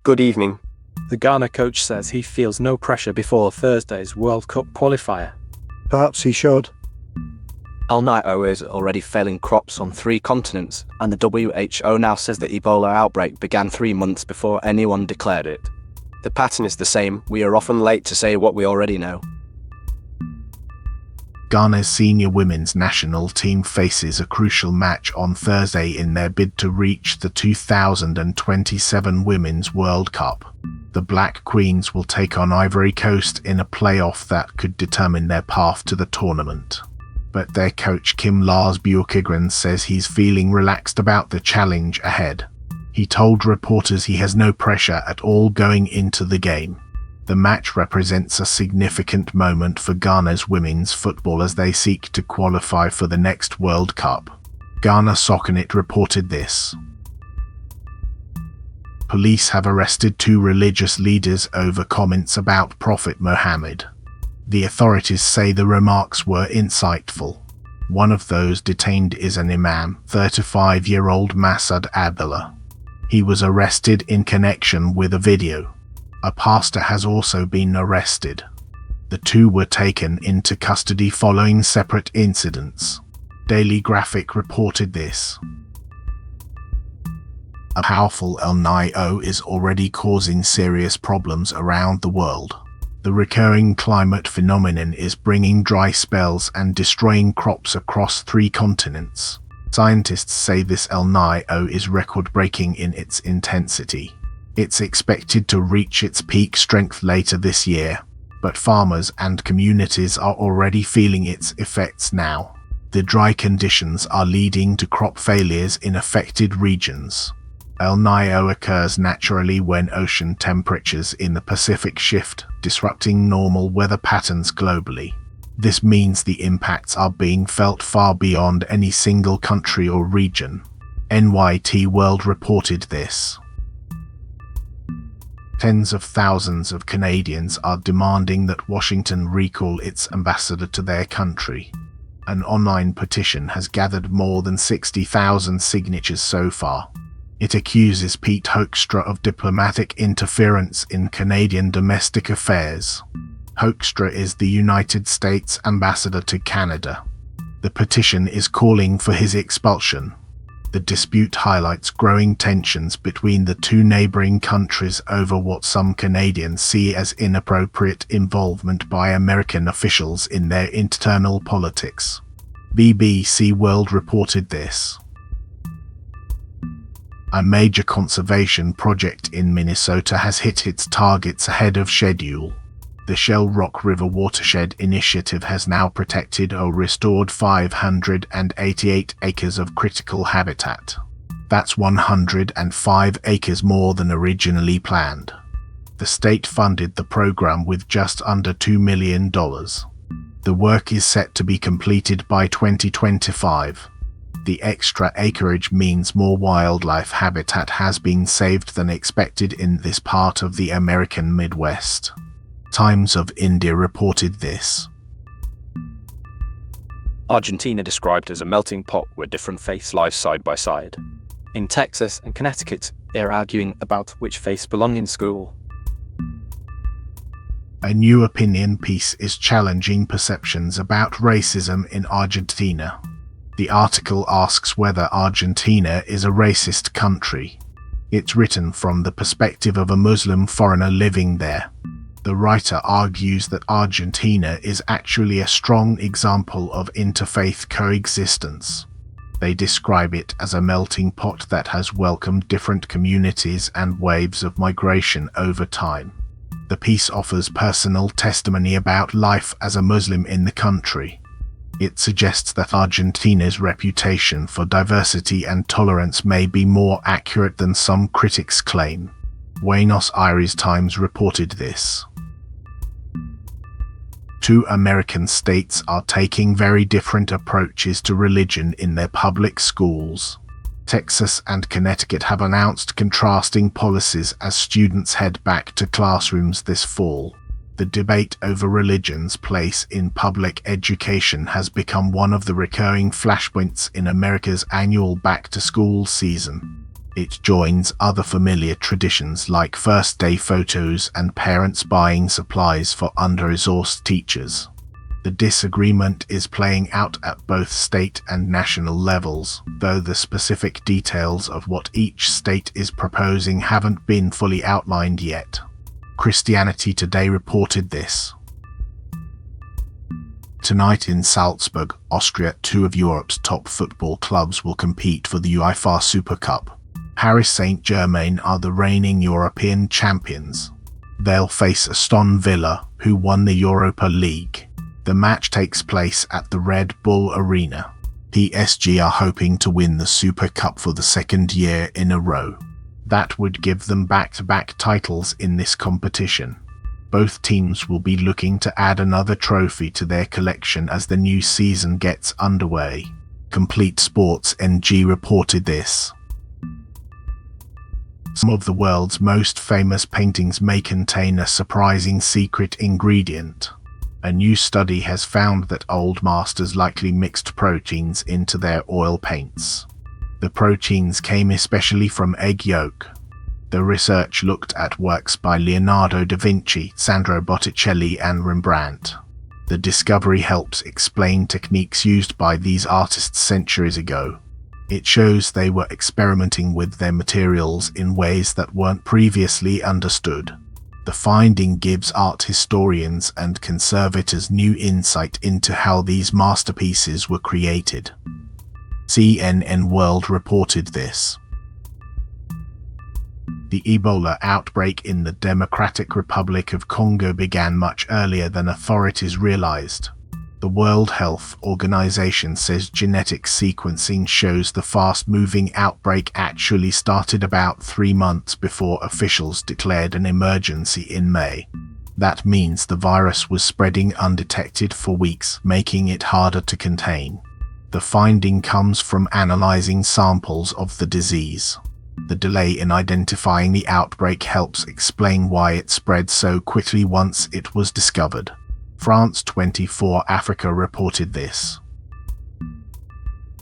Good evening. The Ghana coach says he feels no pressure before Thursday's World Cup qualifier. Perhaps he should. El Niño is already failing crops on 3 continents, and the WHO now says the Ebola outbreak began 3 months before anyone declared it. The pattern is the same. We are often late to say what we already know. Ghana's senior women's national team faces a crucial match on Thursday in their bid to reach the 2027 Women's World Cup. The Black Queens will take on Ivory Coast in a playoff that could determine their path to the tournament. But their coach Lars Björkegren says he's feeling relaxed about the challenge ahead. He told reporters he has no pressure at all going into the game. The match represents a significant moment for Ghana's women's football as they seek to qualify for the next World Cup. Ghana Soccernet reported this. Police have arrested 2 religious leaders over comments about Prophet Mohammed. The authorities say the remarks were inciteful. One of those detained is an Imam, 35-year-old Masud Abdullah. He was arrested in connection with a video. A pastor has also been arrested. The 2 were taken into custody following separate incidents. Daily Graphic reported this. A powerful El Niño is already causing serious problems around the world. The recurring climate phenomenon is bringing dry spells and destroying crops across 3 continents. Scientists say this El Niño is record-breaking in its intensity. It's expected to reach its peak strength later this year, but farmers and communities are already feeling its effects now. The dry conditions are leading to crop failures in affected regions. El Niño occurs naturally when ocean temperatures in the Pacific shift, disrupting normal weather patterns globally. This means the impacts are being felt far beyond any single country or region. NYT World reported this. Tens of thousands of Canadians are demanding that Washington recall its ambassador to their country. An online petition has gathered more than 60,000 signatures so far. It accuses Pete Hoekstra of diplomatic interference in Canadian domestic affairs. Hoekstra is the United States ambassador to Canada. The petition is calling for his expulsion. The dispute highlights growing tensions between the 2 neighboring countries over what some Canadians see as inappropriate involvement by American officials in their internal politics. BBC World reported this. A major conservation project in Minnesota has hit its targets ahead of schedule. The Shell Rock River Watershed Initiative has now protected or restored 588 acres of critical habitat. That's 105 acres more than originally planned. The state funded the program with just under $2 million. The work is set to be completed by 2025. The extra acreage means more wildlife habitat has been saved than expected in this part of the American Midwest. Times of India reported this. Argentina described as a melting pot where different faiths live side by side. In Texas and Connecticut, they're arguing about which faiths belong in school. A new opinion piece is challenging perceptions about racism in Argentina. The article asks whether Argentina is a racist country. It's written from the perspective of a Muslim foreigner living there. The writer argues that Argentina is actually a strong example of interfaith coexistence. They describe it as a melting pot that has welcomed different communities and waves of migration over time. The piece offers personal testimony about life as a Muslim in the country. It suggests that Argentina's reputation for diversity and tolerance may be more accurate than some critics claim. Buenos Aires Times reported this. 2 American states are taking very different approaches to religion in their public schools. Texas and Connecticut have announced contrasting policies as students head back to classrooms this fall. The debate over religion's place in public education has become one of the recurring flashpoints in America's annual back-to-school season. It joins other familiar traditions like first-day photos and parents buying supplies for under-resourced teachers. The disagreement is playing out at both state and national levels, though the specific details of what each state is proposing haven't been fully outlined yet. Christianity Today reported this. Tonight in Salzburg, Austria, two of Europe's top football clubs will compete for the UEFA Super Cup. Paris Saint-Germain are the reigning European champions. They'll face Aston Villa, who won the Europa League. The match takes place at the Red Bull Arena. PSG are hoping to win the Super Cup for the second year in a row. That would give them back-to-back titles in this competition. Both teams will be looking to add another trophy to their collection as the new season gets underway. Complete Sports NG reported this. Some of the world's most famous paintings may contain a surprising secret ingredient. A new study has found that old masters likely mixed proteins into their oil paints. The proteins came especially from egg yolk. The research looked at works by Leonardo da Vinci, Sandro Botticelli, and Rembrandt. The discovery helps explain techniques used by these artists centuries ago. It shows they were experimenting with their materials in ways that weren't previously understood. The finding gives art historians and conservators new insight into how these masterpieces were created. CNN World reported this. The Ebola outbreak in the Democratic Republic of Congo began much earlier than authorities realized. The World Health Organization says genetic sequencing shows the fast-moving outbreak actually started about 3 months before officials declared an emergency in May. That means the virus was spreading undetected for weeks, making it harder to contain. The finding comes from analyzing samples of the disease. The delay in identifying the outbreak helps explain why it spread so quickly once it was discovered. France 24 Africa reported this.